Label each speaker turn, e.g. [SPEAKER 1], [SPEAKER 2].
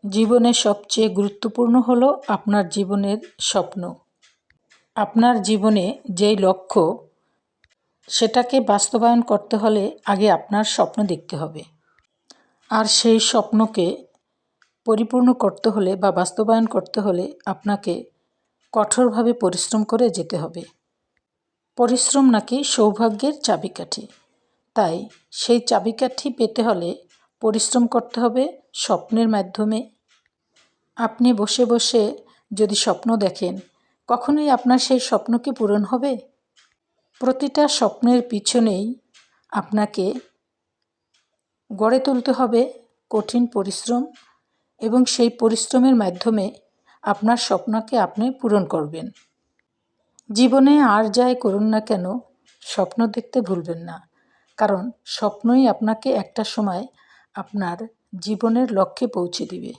[SPEAKER 1] জীবনে সবচেয়ে গুরুত্বপূর্ণ হলো আপনার জীবনের স্বপ্ন। আপনার জীবনে যেই লক্ষ্য, সেটাকে বাস্তবায়ন করতে হলে আগে আপনার স্বপ্ন দেখতে হবে। আর সেই স্বপ্নকে পরিপূর্ণ করতে হলে বা বাস্তবায়ন করতে হলে আপনাকে কঠোরভাবে পরিশ্রম করে যেতে হবে। পরিশ্রম নাকি সৌভাগ্যের চাবিকাঠি। তাই সেই চাবিকাঠি পেতে হলে পরিশ্রম করতে হবে স্বপ্নের মাধ্যমে। আপনি বসে বসে যদি স্বপ্ন দেখেন, কখনোই আপনার সেই স্বপ্ন কি পূরণ হবে? প্রতিটা স্বপ্নের পিছনেই আপনাকে গড়ে তুলতে হবে কঠিন পরিশ্রম, এবং সেই পরিশ্রমের মাধ্যমে আপনার স্বপ্নকে আপনি পূরণ করবেন। জীবনে আর যাই করুন না কেন, স্বপ্ন দেখতে ভুলবেন না, কারণ স্বপ্নই আপনাকে একটা সময় আপনার জীবনের লক্ষ্যে পৌঁছে দিবে।